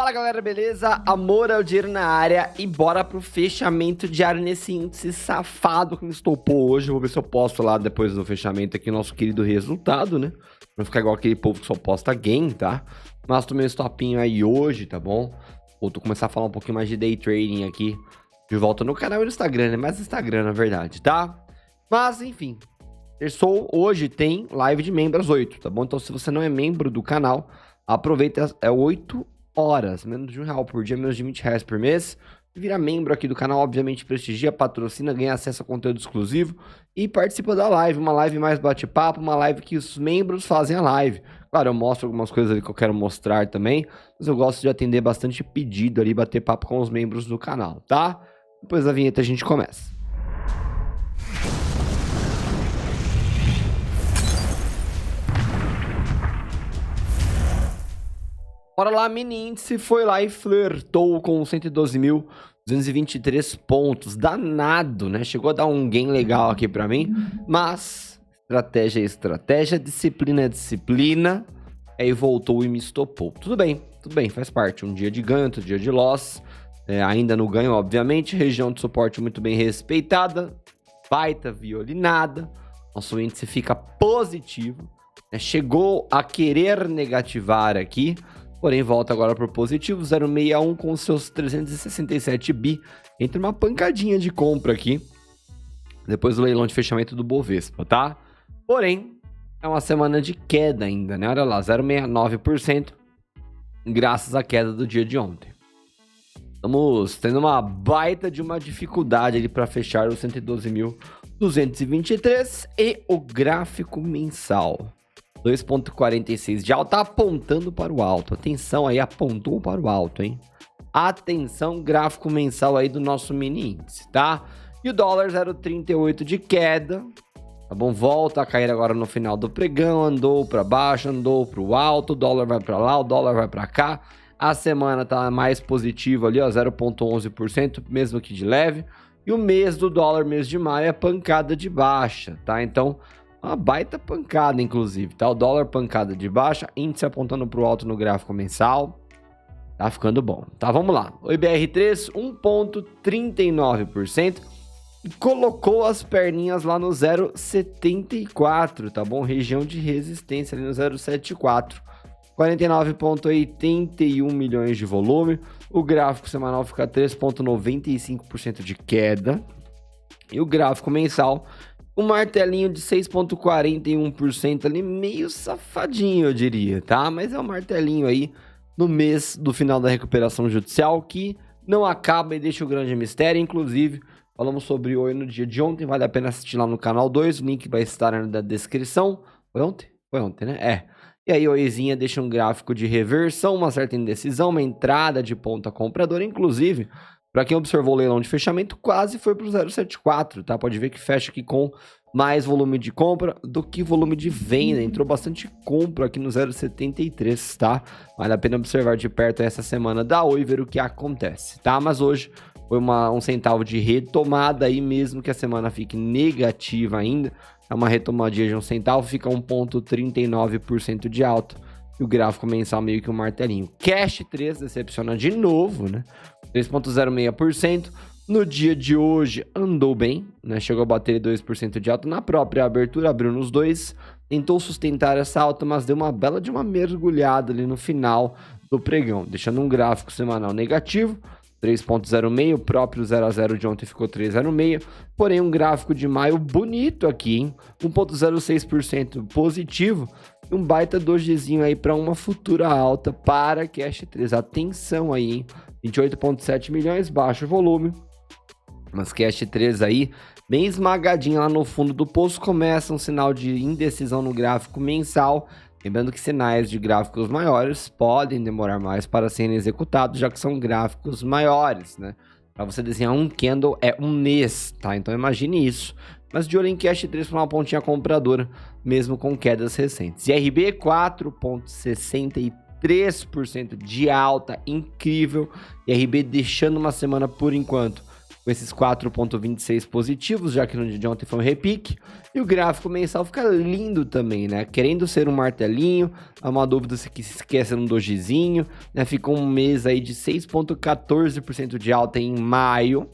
Fala galera, beleza? Amor ao dinheiro na área e bora pro fechamento diário nesse índice safado que me estopou hoje. Vou ver se eu posto lá depois do fechamento aqui nosso querido resultado, né? Pra ficar igual aquele povo que só posta gain, tá? Mas tomei um stopinho aí hoje, tá bom? Vou começar a falar um pouquinho mais de day trading aqui de volta no canal e no Instagram, né? Mais no Instagram, na verdade, tá? Mas, enfim, terçou hoje tem live de membro às 8, tá bom? Então, se você não é membro do canal, aproveita, é 8 horas, menos de R$1 por dia, menos de R$20 por mês. Vira membro aqui do canal, obviamente prestigia, patrocina, ganha acesso a conteúdo exclusivo e participa da live, uma live mais bate-papo, uma live que os membros fazem a live. Claro, eu mostro algumas coisas ali que eu quero mostrar também, mas eu gosto de atender bastante pedido ali, bater papo com os membros do canal, tá? Depois da vinheta a gente começa. Bora lá, mini índice foi lá e flertou com 112.223 pontos. Danado, né? Chegou a dar um gain legal aqui pra mim, mas estratégia é estratégia, disciplina é disciplina. Aí voltou e me estopou. Tudo bem, faz parte. Um dia de ganho, outro dia de loss. Ainda no ganho, obviamente. Região de suporte muito bem respeitada. Baita violinada. Nosso índice fica positivo. Chegou a querer negativar aqui. Porém, volta agora para o positivo, 0,61 com seus 367 bi. Entre uma pancadinha de compra aqui, depois do leilão de fechamento do Bovespa, tá? Porém, é uma semana de queda ainda, né? Olha lá, 0,69%, graças à queda do dia de ontem. Estamos tendo uma baita de uma dificuldade ali para fechar os 112.223 e o gráfico mensal. 2,46 de alta, apontando para o alto. Atenção aí, apontou para o alto, hein? Atenção, gráfico mensal aí do nosso mini índice, tá? E o dólar 0,38 de queda, tá bom? Volta a cair agora no final do pregão, andou para baixo, andou para o alto, o dólar vai para lá, o dólar vai para cá. A semana tá mais positiva ali, ó, 0,11%, mesmo que de leve. E o mês do dólar, mês de maio, é pancada de baixa, tá? Então, uma baita pancada, inclusive, tá? O dólar pancada de baixa, índice apontando para o alto no gráfico mensal. Tá ficando bom, tá? Vamos lá. O IBR3, 1,39%. E colocou as perninhas lá no 0,74, tá bom? Região de resistência ali no 0,74. 49,81 milhões de volume. O gráfico semanal fica 3,95% de queda. E o gráfico mensal, um martelinho de 6,41% ali, meio safadinho, eu diria, tá? Mas é um martelinho aí no mês do final da recuperação judicial que não acaba e deixa o grande mistério. Inclusive, falamos sobre Oi no dia de ontem, vale a pena assistir lá no canal 2, o link vai estar na descrição. Foi ontem? Foi ontem, né? E aí, Oizinha deixa um gráfico de reversão, uma certa indecisão, uma entrada de ponta compradora, inclusive. Para quem observou o leilão de fechamento, quase foi para o 0,74, tá? Pode ver que fecha aqui com mais volume de compra do que volume de venda. Entrou bastante compra aqui no 0,73, tá? Vale a pena observar de perto essa semana da Oi e ver o que acontece, tá? Mas hoje foi um centavo de retomada aí, mesmo que a semana fique negativa ainda. É uma retomadinha de um centavo, fica 1,39% de alta. E o gráfico mensal meio que um martelinho. Cash 3 decepciona de novo, né? 3,06%. No dia de hoje andou bem, né? Chegou a bater 2% de alta na própria abertura, abriu nos 2. Tentou sustentar essa alta, mas deu uma bela de uma mergulhada ali no final do pregão, deixando um gráfico semanal negativo. 3,06, o próprio 0 a 0 de ontem ficou 3,06, porém um gráfico de maio bonito aqui, hein? 1,06% positivo, e um baita dojizinho aí para uma futura alta para Cash 3. Atenção aí, hein? 28,7 milhões, baixo volume, mas Cash 3 aí, bem esmagadinha lá no fundo do poço, começa um sinal de indecisão no gráfico mensal. Lembrando que sinais de gráficos maiores podem demorar mais para serem executados, já que são gráficos maiores, né? Para você desenhar um candle é um mês, tá? Então imagine isso. Mas de olho em Cash 3 para uma pontinha compradora, mesmo com quedas recentes. IRB 4,63% de alta, incrível. IRB deixando uma semana por enquanto com esses 4,26 positivos, já que no dia de ontem foi um repique. E o gráfico mensal fica lindo também, né? Querendo ser um martelinho, há uma dúvida se que se esquece um dojizinho, né? Ficou um mês aí de 6,14% de alta em maio.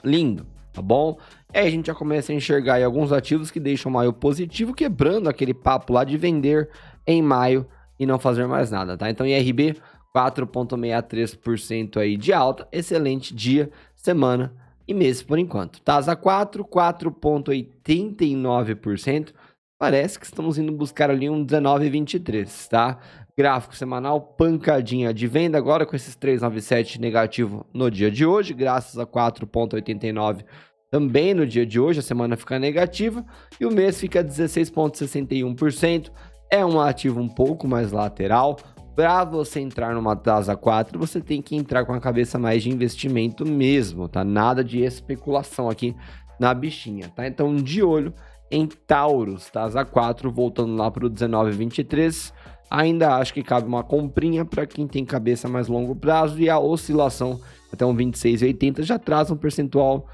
Lindo, tá bom? E aí a gente já começa a enxergar aí alguns ativos que deixam maio positivo, quebrando aquele papo lá de vender em maio e não fazer mais nada, tá? Então, IRB, 4,63% aí de alta, excelente dia, semana e mês por enquanto. TASA 4,89%, parece que estamos indo buscar ali um 19,23, tá? Gráfico semanal, pancadinha de venda agora com esses 397 negativo no dia de hoje, graças a 4,89 também no dia de hoje, a semana fica negativa e o mês fica 16,61%. É um ativo um pouco mais lateral. Para você entrar numa TASA 4, você tem que entrar com a cabeça mais de investimento mesmo, tá? Nada de especulação aqui na bichinha, tá? Então, de olho em Taurus, TASA 4, voltando lá para o 19,23. Ainda acho que cabe uma comprinha para quem tem cabeça mais longo prazo e a oscilação até um 26,80 já traz um percentual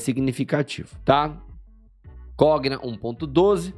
significativo, tá? Cogna 1,12.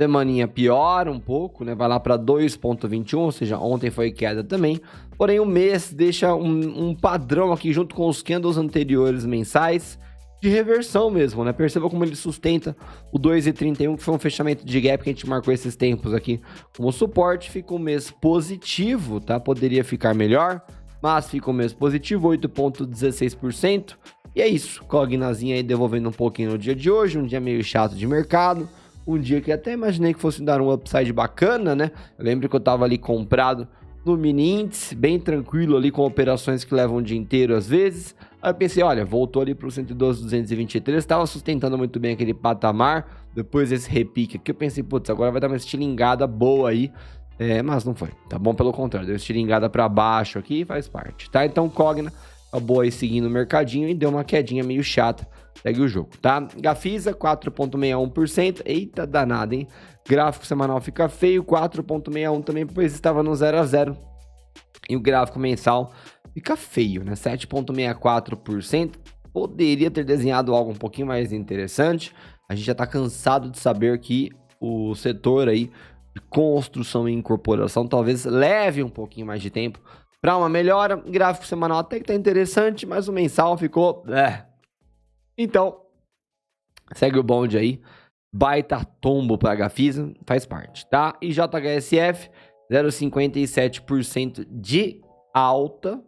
Semaninha piora um pouco, né? Vai lá para 2,21, ou seja, ontem foi queda também. Porém, o mês deixa um padrão aqui junto com os candles anteriores mensais de reversão mesmo, né? Perceba como ele sustenta o 2,31, que foi um fechamento de gap que a gente marcou esses tempos aqui como suporte. Fica um mês positivo, tá? Poderia ficar melhor, mas fica um mês positivo, 8,16%. E é isso, Cognazinha aí devolvendo um pouquinho no dia de hoje, um dia meio chato de mercado. Um dia que até imaginei que fosse dar um upside bacana, né? Eu lembro que eu tava ali comprado no mini índice, bem tranquilo ali, com operações que levam o dia inteiro às vezes. Aí eu pensei, olha, voltou ali pro 112,223, tava sustentando muito bem aquele patamar. Depois desse repique aqui, eu pensei, putz, agora vai dar uma estilingada boa aí. Mas não foi, tá bom? Pelo contrário, deu estilingada para baixo aqui e faz parte, tá? Então, Cogna acabou aí seguindo o mercadinho e deu uma quedinha meio chata. Segue o jogo, tá? Gafisa, 4,61%. Eita danada, hein? Gráfico semanal fica feio, 4,61 também, pois estava no 0 a 0. E o gráfico mensal fica feio, né? 7,64%. Poderia ter desenhado algo um pouquinho mais interessante. A gente já tá cansado de saber que o setor aí de construção e incorporação talvez leve um pouquinho mais de tempo para uma melhora. Gráfico semanal até que tá interessante, mas o mensal ficou... Então, segue o bonde aí, baita tombo para Gafisa, faz parte, tá? E JHSF, 0,57% de alta,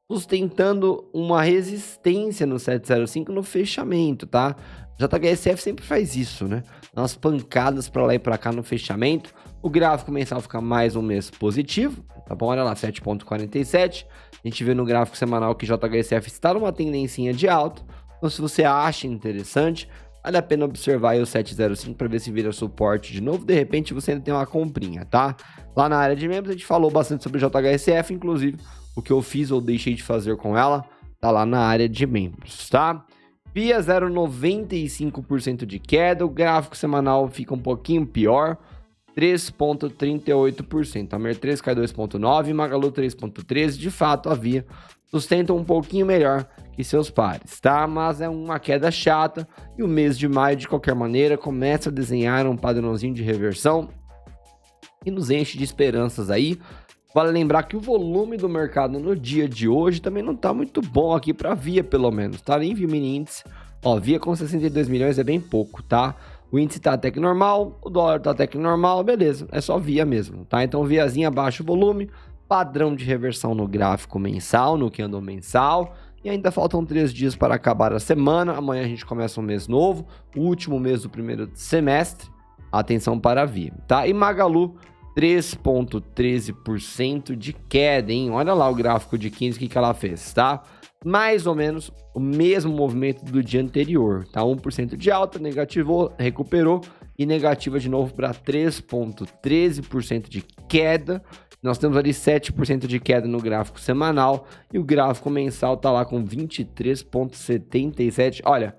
sustentando uma resistência no 705 no fechamento, tá? JHSF sempre faz isso, né? Umas pancadas para lá e para cá no fechamento. O gráfico mensal fica mais um mês positivo, tá bom? Olha lá, 7,47. A gente vê no gráfico semanal que JHSF está numa tendencinha de alta. Então, se você acha interessante, vale a pena observar aí o 705 para ver se vira suporte de novo. De repente, você ainda tem uma comprinha, tá? Lá na área de membros, a gente falou bastante sobre JHSF, inclusive o que eu fiz ou deixei de fazer com ela, tá lá na área de membros, tá? Via 0,95% de queda, o gráfico semanal fica um pouquinho pior, 3,38%. A Mer3 cai 2,9%, Magalu 3,13%. De fato, a Via sustenta um pouquinho melhor que seus pares, tá? Mas é uma queda chata e o mês de maio, de qualquer maneira, começa a desenhar um padrãozinho de reversão e nos enche de esperanças aí. Vale lembrar que o volume do mercado no dia de hoje também não tá muito bom aqui para Via, pelo menos, tá? Nem vi o mini índice. Ó, Via com 62 milhões é bem pouco, tá? O índice tá até que normal, o dólar tá até que normal, beleza. É só Via mesmo, tá? Então, Viazinha, baixo volume, padrão de reversão no gráfico mensal, no candle mensal. E ainda faltam 3 dias para acabar a semana. Amanhã a gente começa um mês novo, o último mês do primeiro semestre. Atenção para a Via, tá? E Magalu, 3,13% de queda, hein? Olha lá o gráfico de 15, o que ela fez, tá? Mais ou menos o mesmo movimento do dia anterior, tá? 1% de alta, negativou, recuperou e negativa de novo para 3,13% de queda. Nós temos ali 7% de queda no gráfico semanal e o gráfico mensal tá lá com 23,77. Olha,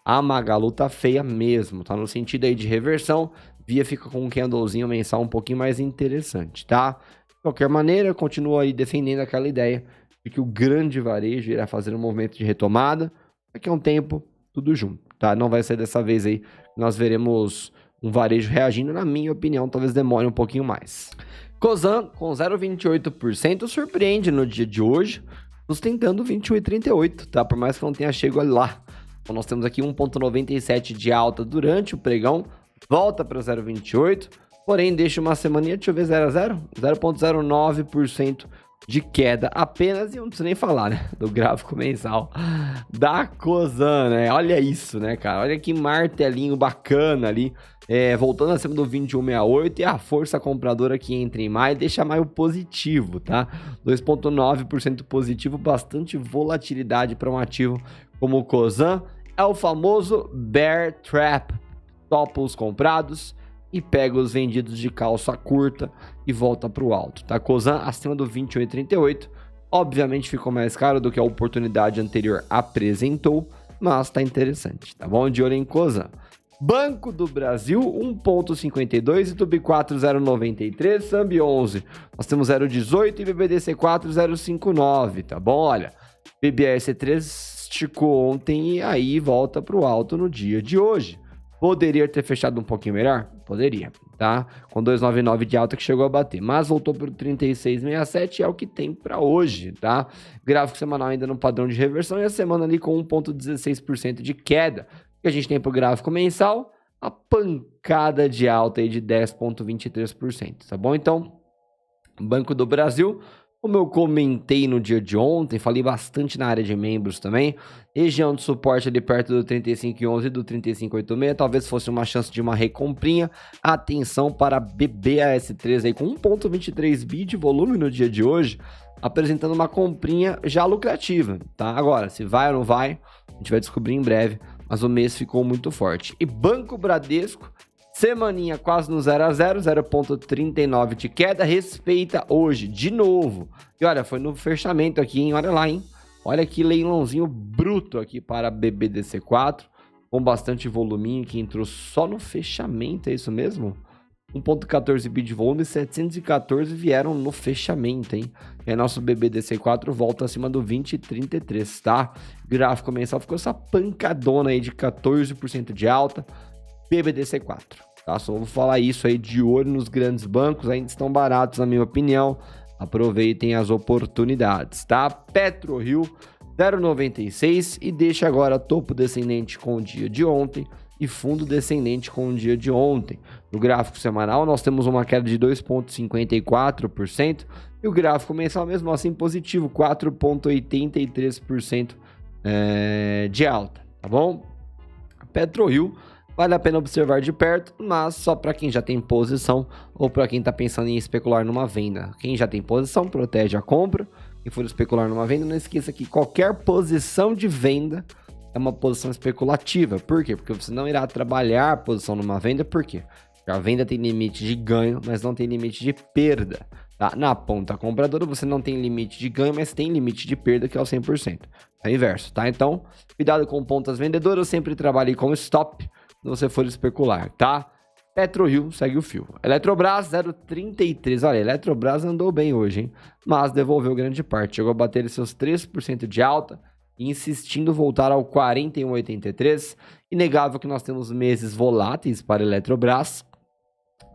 a Magalu tá feia mesmo, tá no sentido aí de reversão. Via fica com um candlezinho mensal um pouquinho mais interessante, tá? De qualquer maneira, eu continuo aí defendendo aquela ideia de que o grande varejo irá fazer um movimento de retomada. daqui a um tempo, tudo junto, tá? Não vai ser dessa vez aí que nós veremos um varejo reagindo, na minha opinião, talvez demore um pouquinho mais. Cosan, com 0,28%, surpreende no dia de hoje, sustentando 21,38, tá? Por mais que não tenha chegado lá. Então, nós temos aqui 1,97 de alta durante o pregão, volta para 0,28, porém deixa uma semaninha, deixa eu ver, 0 a 0, 0,09% de queda apenas, e não preciso nem falar, né, do gráfico mensal da Cosan, né, olha isso, né, cara, olha que martelinho bacana ali, voltando acima do 21,68, e a força compradora que entra em maio deixa maio positivo, tá, 2,9% positivo, bastante volatilidade para um ativo como o Cosan, é o famoso bear trap, topa os comprados e pega os vendidos de calça curta e volta para o alto, tá? Cosan acima do 28,38, obviamente ficou mais caro do que a oportunidade anterior apresentou, mas tá interessante, tá bom? De olho em Cosan. Banco do Brasil, 1,52, Itubi 4, 0,93, Sambi 11, nós temos 0,18 e BBDC 4, 0,59, tá bom? Olha, BBRC3 esticou ontem e aí volta para o alto no dia de hoje. Poderia ter fechado um pouquinho melhor? Poderia, tá? Com 2,99 de alta que chegou a bater, mas voltou para o 36,67, é o que tem para hoje, tá? Gráfico semanal ainda no padrão de reversão e a semana ali com 1,16% de queda. O que a gente tem para o gráfico mensal? A pancada de alta aí de 10,23%, tá bom? Então, Banco do Brasil, como eu comentei no dia de ontem, falei bastante na área de membros também, região de suporte ali perto do 35,11 e do 35,86, talvez fosse uma chance de uma recomprinha. Atenção para BBAS3 aí com 1,23 bi de volume no dia de hoje, apresentando uma comprinha já lucrativa, tá? Agora, se vai ou não vai, a gente vai descobrir em breve, mas o mês ficou muito forte. E Banco Bradesco, semaninha quase no 0 a 0, 0,39 de queda, respeita hoje, de novo. E olha, foi no fechamento aqui, hein? Olha lá, hein? Olha que leilãozinho bruto aqui para BBDC4, com bastante voluminho, que entrou só no fechamento, é isso mesmo? 1,14 bi de volume, 714 vieram no fechamento, hein? E aí nosso BBDC4 volta acima do 20,33, tá? Gráfico mensal ficou essa pancadona aí de 14% de alta, BBDC4, tá? Só vou falar isso aí, de olho nos grandes bancos, ainda estão baratos na minha opinião, aproveitem as oportunidades, tá? PetroRio 0,96 e deixa agora topo descendente com o dia de ontem e fundo descendente com o dia de ontem. No gráfico semanal nós temos uma queda de 2,54% e o gráfico mensal mesmo assim positivo, 4,83% de alta, tá bom? PetroRio vale a pena observar de perto, mas só para quem já tem posição ou para quem está pensando em especular numa venda. Quem já tem posição, protege a compra. Quem for especular numa venda, não esqueça que qualquer posição de venda é uma posição especulativa. Por quê? Porque você não irá trabalhar a posição numa venda. Por quê? Porque a venda tem limite de ganho, mas não tem limite de perda. Tá? Na ponta compradora, você não tem limite de ganho, mas tem limite de perda, que é o 100%. É o inverso, tá? Então, cuidado com pontas vendedoras. Sempre trabalhe com stop se você for especular, tá? PetroRio segue o fio. Eletrobras 0,33. Olha, Eletrobras andou bem hoje, hein? Mas devolveu grande parte. Chegou a bater seus 3% de alta, insistindo voltar ao 41,83. Inegável que nós temos meses voláteis para Eletrobras,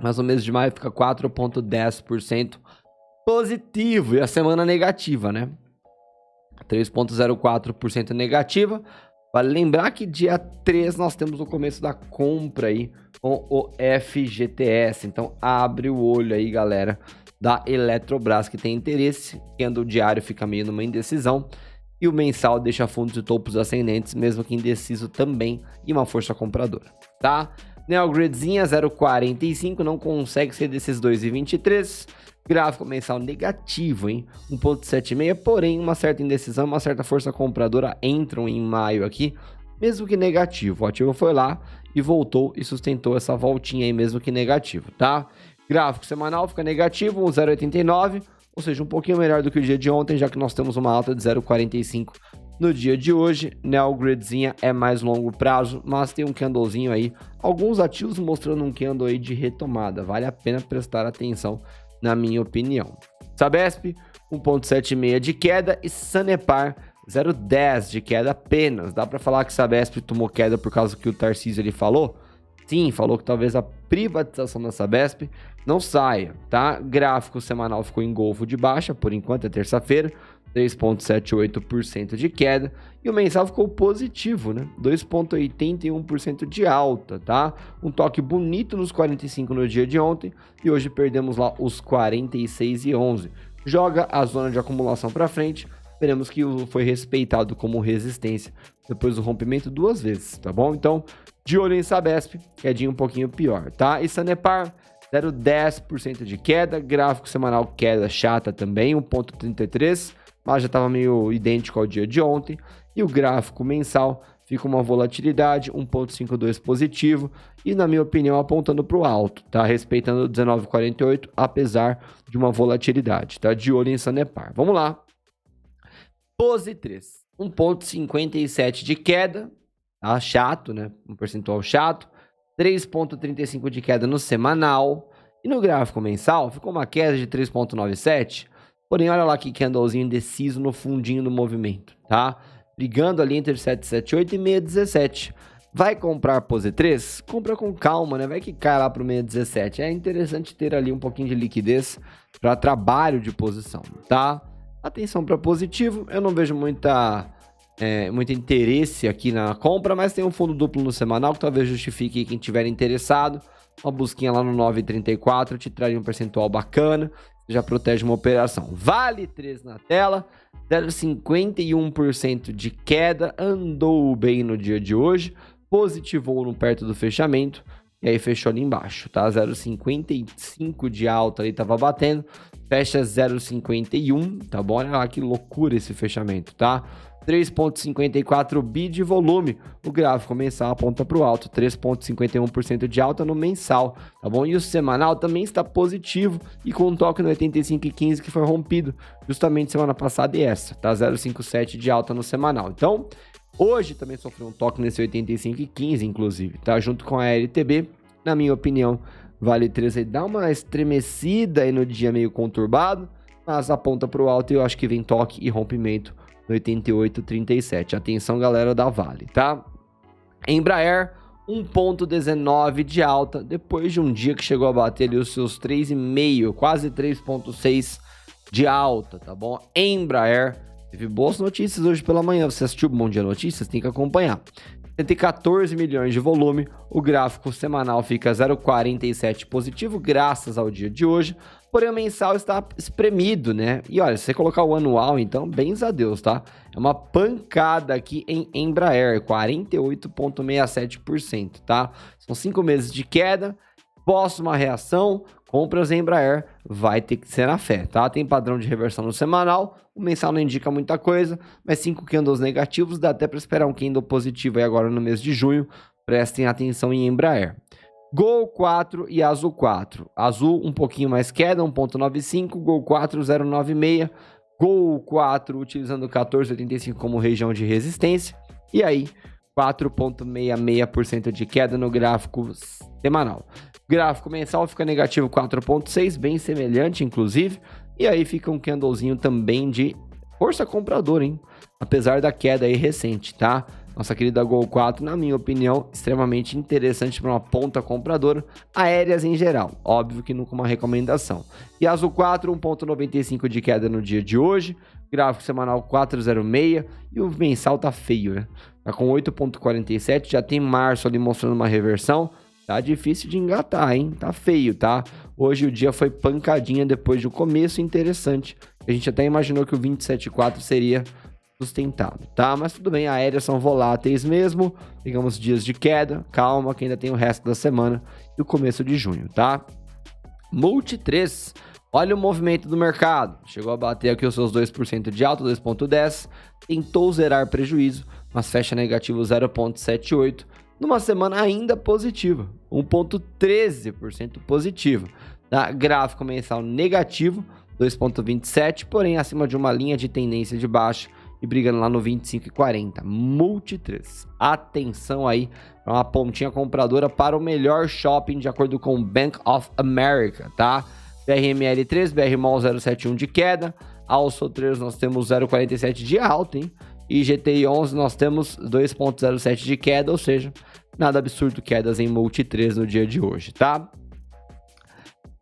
mas o mês de maio fica 4,10% positivo e a semana negativa, né? 3,04% negativa. Vale lembrar que dia 3 nós temos o começo da compra aí com o FGTS. Então abre o olho aí, galera, da Eletrobras que tem interesse. O diário fica meio numa indecisão. E o mensal deixa fundos e topos ascendentes, mesmo que indeciso também, e uma força compradora, tá? Neogridzinha 0,45, não consegue ser desses 2,23. Gráfico mensal negativo, hein? 1,76, porém uma certa indecisão, uma certa força compradora entram em maio aqui, mesmo que negativo. O ativo foi lá e voltou e sustentou essa voltinha aí, mesmo que negativo, tá? Gráfico semanal fica negativo, 0,89, ou seja, um pouquinho melhor do que o dia de ontem, já que nós temos uma alta de 0,45 no dia de hoje. Neogridzinha é mais longo prazo, mas tem um candlezinho aí, alguns ativos mostrando um candle aí de retomada, vale a pena prestar atenção, na minha opinião. Sabesp, 1,76 de queda e Sanepar 0,10 de queda apenas. Dá para falar que Sabesp tomou queda por causa que o Tarcísio ele falou? Sim, falou que talvez a privatização da Sabesp não saia, tá? Gráfico semanal ficou em golfo de baixa, por enquanto é terça-feira, 3,78% de queda. E o mensal ficou positivo, né? 2,81% de alta, tá? Um toque bonito nos 45 no dia de ontem e hoje perdemos lá os 46,11. Joga a zona de acumulação para frente. Veremos que foi respeitado como resistência depois do rompimento 2 vezes, tá bom? Então, de olho em Sabesp, quedinha um pouquinho pior, tá? E Sanepar, 0,10% de queda, gráfico semanal queda chata também, 1,33, mas já estava meio idêntico ao dia de ontem. E o gráfico mensal fica uma volatilidade, 1,52 positivo e, na minha opinião, apontando para o alto, tá? Respeitando 19,48, apesar de uma volatilidade, tá? De olho em Sanepar. Vamos lá. Pose 3, 1,57 de queda, tá? Chato, né? Um percentual chato. 3,35 de queda no semanal. E no gráfico mensal, ficou uma queda de 3,97. Porém, olha lá que candlezinho indeciso no fundinho do movimento, tá? Brigando ali entre 778 e 617. Vai comprar pose 3? Compra com calma, né? Vai que cai lá pro 617. É interessante ter ali um pouquinho de liquidez para trabalho de posição, tá? Atenção para positivo, eu não vejo muito interesse aqui na compra, mas tem um fundo duplo no semanal que talvez justifique quem tiver interessado. Uma busquinha lá no 9,34 te traria um percentual bacana, já protege uma operação. Vale 3 na tela, 0,51% de queda, andou bem no dia de hoje, positivou no perto do fechamento, e aí fechou ali embaixo, tá? 0,55 de alta ali tava batendo, fecha 0,51, tá bom? Olha lá que loucura esse fechamento, tá? 3,54 bi de volume, o gráfico mensal aponta para o alto, 3,51% de alta no mensal, tá bom? E o semanal também está positivo e com um toque no 85,15 que foi rompido justamente semana passada e essa, tá? 0,57 de alta no semanal. Então, hoje também sofreu um toque nesse 85,15, inclusive, tá? Junto com a LTB, na minha opinião, Vale 3 aí dá uma estremecida aí no dia meio conturbado, mas aponta para o alto e eu acho que vem toque e rompimento no 88,37. Atenção, galera da Vale, tá? Embraer, 1,19 de alta, depois de um dia que chegou a bater ali os seus 3,5, quase 3,6 de alta, tá bom? Embraer, teve boas notícias hoje pela manhã. Você assistiu o Bom Dia Notícias? Tem que acompanhar. 114 milhões de volume, o gráfico semanal fica 0,47 positivo, graças ao dia de hoje, porém o mensal está espremido, né? E olha, se você colocar o anual, então, bens a Deus, tá? É uma pancada aqui em Embraer, 48,67%, tá? São 5 meses de queda, próxima reação, compras em Embraer, vai ter que ser na fé, tá? Tem padrão de reversão no semanal, o mensal não indica muita coisa, mas 5 candles negativos, dá até para esperar um candle positivo aí agora no mês de junho, prestem atenção em Embraer. Gol 4 e Azul 4. Azul um pouquinho mais queda, 1,95, Gol 4, 0,96, Gol 4 utilizando 14,85 como região de resistência, e aí 4,66% de queda no gráfico semanal. Gráfico mensal fica negativo 4,6, bem semelhante, inclusive. E aí fica um candlezinho também de força compradora, hein? Apesar da queda aí recente, tá? Nossa querida Gol 4, na minha opinião, extremamente interessante para uma ponta compradora. Aéreas em geral, óbvio que não com uma recomendação. E Azul 4, 1,95 de queda no dia de hoje. Gráfico semanal 4,06. E o mensal tá feio, né? Tá com 8,47, já tem março ali mostrando uma reversão. Tá difícil de engatar, hein? Tá feio, tá? Hoje o dia foi pancadinha depois de um começo interessante. A gente até imaginou que o 27,4 seria sustentado, tá? Mas tudo bem, aéreas são voláteis mesmo. Digamos dias de queda. Calma que ainda tem o resto da semana e o começo de junho, tá? Multi 3. Olha o movimento do mercado. Chegou a bater aqui os seus 2% de alta, 2,10. Tentou zerar prejuízo, mas fecha negativo 0,78. Numa semana ainda positiva, 1,13% positiva. Tá? Gráfico mensal negativo, 2,27, porém acima de uma linha de tendência de baixa e brigando lá no 25,40. Multi 3. Atenção aí para uma pontinha compradora para o melhor shopping de acordo com o Bank of America, tá? BRML 3, BR Mall 0,71 de queda. Also 3 nós temos 0,47 de alta, hein? E GTI 11 nós temos 2,07 de queda, ou seja, nada absurdo quedas em Multi 3 no dia de hoje, tá?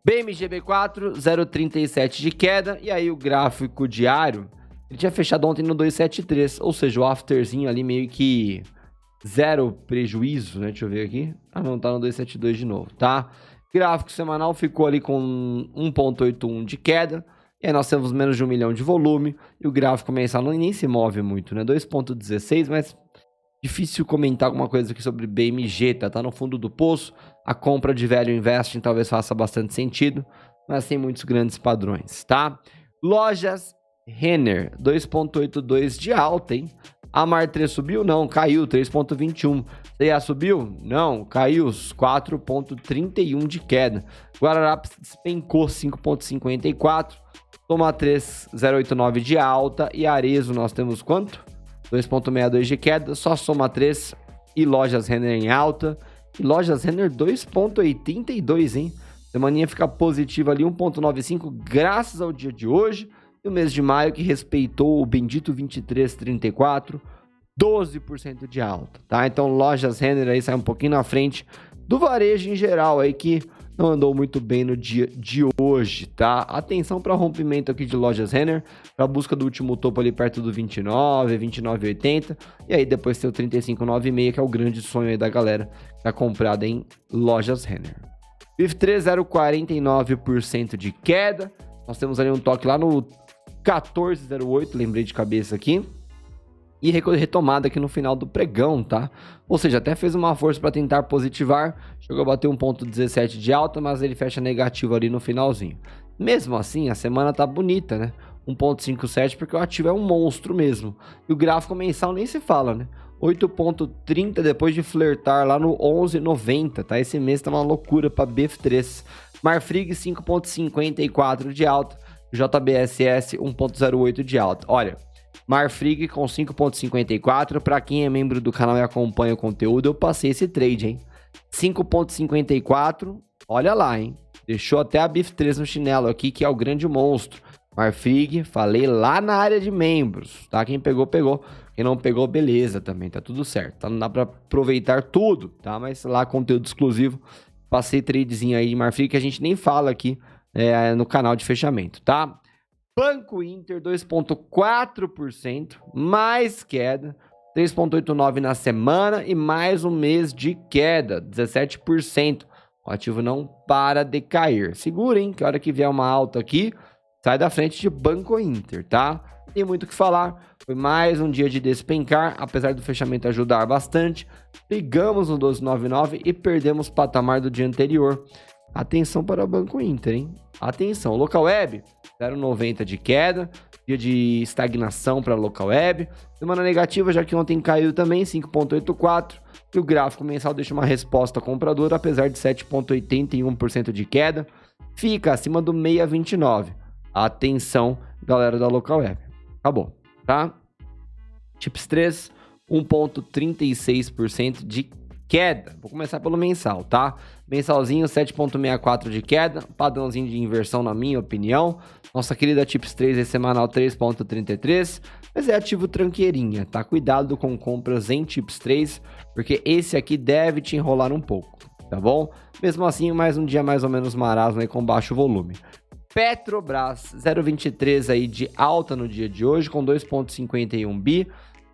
BMGB4, 0,37 de queda, e aí o gráfico diário, ele tinha fechado ontem no 273, ou seja, o afterzinho ali meio que zero prejuízo, né? Deixa eu ver aqui. Ah, não, tá no 272 de novo, tá? Gráfico semanal ficou ali com 1,81 de queda, e aí nós temos menos de 1 milhão de volume, e o gráfico mensal nem se move muito, né? 2,16, mas difícil comentar alguma coisa aqui sobre BMG, tá no fundo do poço. A compra de Value Investing talvez faça bastante sentido, mas sem muitos grandes padrões, tá? Lojas Renner, 2,82 de alta, hein? A Mar3 subiu? Não, caiu, 3,21. CEA subiu? Não, caiu, 4,31 de queda. Guararapes despencou, 5,54. Toma 3, 0,89 de alta. E Arezzo nós temos quanto? 2,62 de queda, só Soma 3 e Lojas Renner em alta. E Lojas Renner 2,82, hein? Semaninha fica positiva ali, 1,95, graças ao dia de hoje. E o mês de maio que respeitou o bendito 23,34, 12% de alta, tá? Então Lojas Renner aí sai um pouquinho na frente do varejo em geral aí, que não andou muito bem no dia de hoje, tá? Atenção para rompimento aqui de Lojas Renner, para busca do último topo ali perto do 29, 29,80, e aí depois tem o 35,96, que é o grande sonho aí da galera que tá comprada em Lojas Renner. BIF3, 0,49% de queda, nós temos ali um toque lá no 14,08, lembrei de cabeça aqui, e retomada aqui no final do pregão, tá? Ou seja, até fez uma força para tentar positivar, chegou a bater 1,17 de alta, mas ele fecha negativo ali no finalzinho. Mesmo assim, a semana tá bonita, né? 1,57 porque o ativo é um monstro mesmo. E o gráfico mensal nem se fala, né? 8,30 depois de flertar lá no 11,90, tá? Esse mês tá uma loucura para BIF3. Marfrig 5,54 de alta, JBSS 1,08 de alta. Olha, Marfrig com 5,54, para quem é membro do canal e acompanha o conteúdo, eu passei esse trade, hein? 5,54, olha lá, hein? Deixou até a BIF3 no chinelo aqui, que é o grande monstro. Marfrig, falei lá na área de membros, tá? Quem pegou, pegou. Quem não pegou, beleza também, tá tudo certo. Tá? Não dá para aproveitar tudo, tá? Mas lá, conteúdo exclusivo. Passei tradezinho aí de Marfrig, que a gente nem fala aqui no canal de fechamento, tá? Banco Inter, 2,4%, mais queda, 3,89% na semana e mais um mês de queda, 17%. O ativo não para de cair. Segura, hein, que a hora que vier uma alta aqui, sai da frente de Banco Inter, tá? Tem muito o que falar, foi mais um dia de despencar, apesar do fechamento ajudar bastante. Pegamos no 12,99 e perdemos o patamar do dia anterior. Atenção para o Banco Inter, hein? Atenção, Local Web, 0,90 de queda, dia de estagnação para Local Web. Semana negativa, já que ontem caiu também, 5,84. E o gráfico mensal deixa uma resposta compradora, apesar de 7,81% de queda. Fica acima do 6,29. Atenção, galera da Local Web. Acabou, tá? Chips 3, 1,36% de queda. Vou começar pelo mensal, tá? Mensalzinho, 7,64 de queda, padrãozinho de inversão na minha opinião. Nossa querida Chips 3 é semanal 3,33, mas é ativo tranqueirinha, tá? Cuidado com compras em Chips 3, porque esse aqui deve te enrolar um pouco, tá bom? Mesmo assim, mais um dia mais ou menos marasmo aí com baixo volume. Petrobras, 0,23 aí de alta no dia de hoje, com 2,51 bi.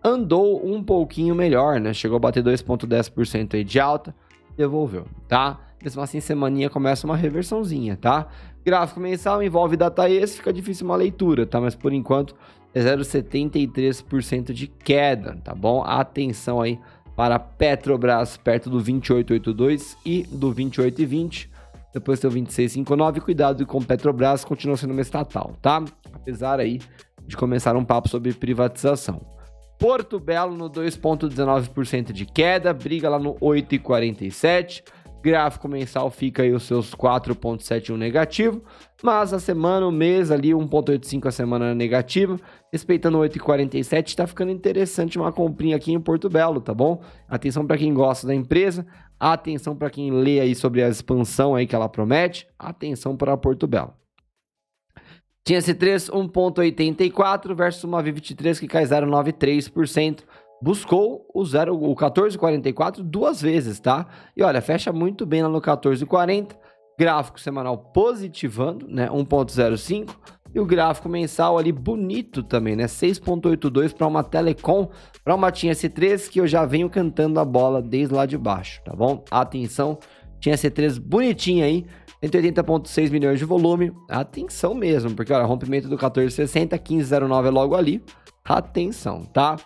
Andou um pouquinho melhor, né? Chegou a bater 2,10% aí de alta, devolveu, tá? Mesmo assim, semaninha começa uma reversãozinha, tá? Gráfico mensal envolve DataEs, fica difícil uma leitura, tá? Mas por enquanto é 0,73% de queda, tá bom? Atenção aí para Petrobras perto do 28,82 e do 28,20. Depois tem o 26,59. Cuidado com Petrobras, continua sendo uma estatal, tá? Apesar aí de começar um papo sobre privatização. Porto Belo no 2,19% de queda, briga lá no 8,47. Gráfico mensal fica aí os seus 4,71 negativo, mas a semana, o mês ali, 1,85 a semana negativa, respeitando 8,47, tá ficando interessante uma comprinha aqui em Porto Belo, tá bom? Atenção para quem gosta da empresa, atenção para quem lê aí sobre a expansão aí que ela promete, atenção para Porto Belo. Tinha C3 1,84 versus uma VIV23 que cai 0,93%. Buscou o 14,44 duas vezes, tá? E olha, fecha muito bem lá no 14,40. Gráfico semanal positivando, né? 1,05. E o gráfico mensal ali bonito também, né? 6,82 para uma Telecom, para uma TIM S3 que eu já venho cantando a bola desde lá de baixo, tá bom? Atenção, TIM S3 bonitinha aí. 180,6 milhões de volume. Atenção mesmo, porque olha, rompimento do 14,60, 15,09 é logo ali. Atenção, tá?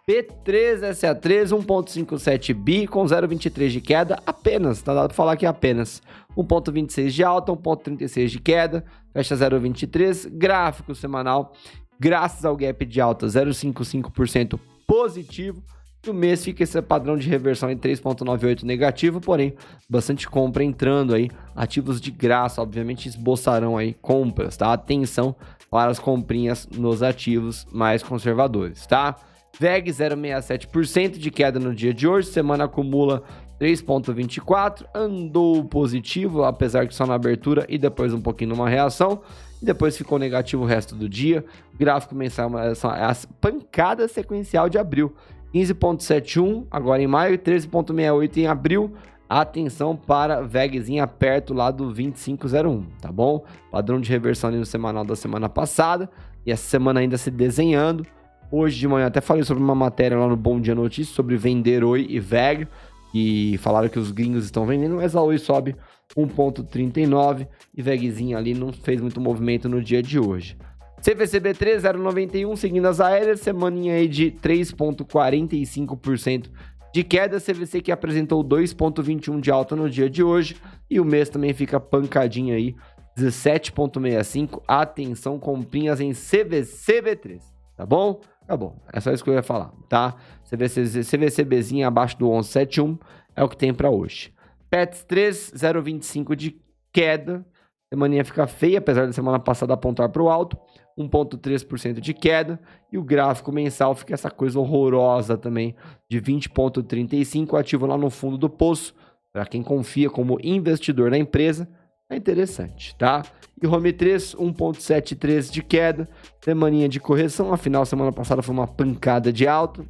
P3 SA3, 1,57 bi com 0,23 de queda, apenas, tá dado para falar que é apenas. 1,26 de alta, 1,36 de queda, fecha 0,23. Gráfico semanal, graças ao gap de alta, 0,55% positivo. E o mês fica esse padrão de reversão em 3,98 negativo, porém, bastante compra entrando aí. Ativos de graça, obviamente, esboçarão aí compras, tá? Atenção para as comprinhas nos ativos mais conservadores, tá? VEG 0,67% de queda no dia de hoje, semana acumula 3,24, andou positivo, apesar que só na abertura e depois um pouquinho numa reação, e depois ficou negativo o resto do dia. Gráfico mensal é a pancada sequencial de abril, 15,71 agora em maio, 13,68 em abril. Atenção para VEGzinha perto lá do 25,01, tá bom? Padrão de reversão ali no semanal da semana passada, e essa semana ainda se desenhando. Hoje de manhã até falei sobre uma matéria lá no Bom Dia Notícias sobre vender Oi e VEG, e falaram que os gringos estão vendendo, mas a Oi sobe 1,39 e VEGzinha ali não fez muito movimento no dia de hoje. CVCB3 0,91, seguindo as aéreas, semaninha aí de 3,45% de queda, CVC que apresentou 2,21 de alta no dia de hoje, e o mês também fica pancadinho aí, 17,65, atenção, comprinhas em CVCB3, tá bom? Tá bom, é só isso que eu ia falar, tá? CVCBzinha abaixo do 11,71 é o que tem para hoje. PETS 3, 0,25 de queda, semaninha fica feia, apesar da semana passada apontar para o alto, 1,3% de queda, e o gráfico mensal fica essa coisa horrorosa também, de 20,35, ativo lá no fundo do poço, para quem confia como investidor na empresa, é interessante, tá? E Home 3, 1,73 de queda, semaninha de correção, afinal, semana passada foi uma pancada de alta,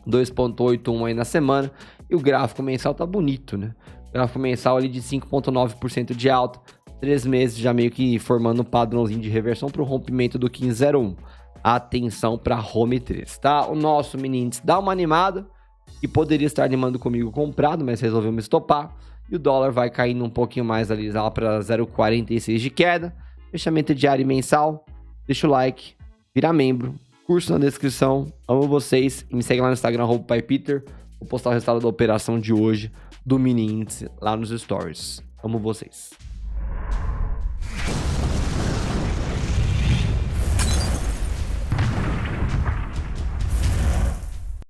2,81 aí na semana, e o gráfico mensal tá bonito, né? O gráfico mensal ali de 5,9% de alta, 3 meses já meio que formando um padrãozinho de reversão para o rompimento do 15,01. Atenção para Home 3, tá? O nosso mini índice dá uma animada, que poderia estar animando comigo comprado, mas resolveu me estopar. E o dólar vai caindo um pouquinho mais ali para 0,46 de queda. Fechamento diário e mensal. Deixa o like, vira membro, curso na descrição. Amo vocês e me segue lá no Instagram, @PaiPeter. Vou postar o resultado da operação de hoje do mini índice lá nos stories. Amo vocês.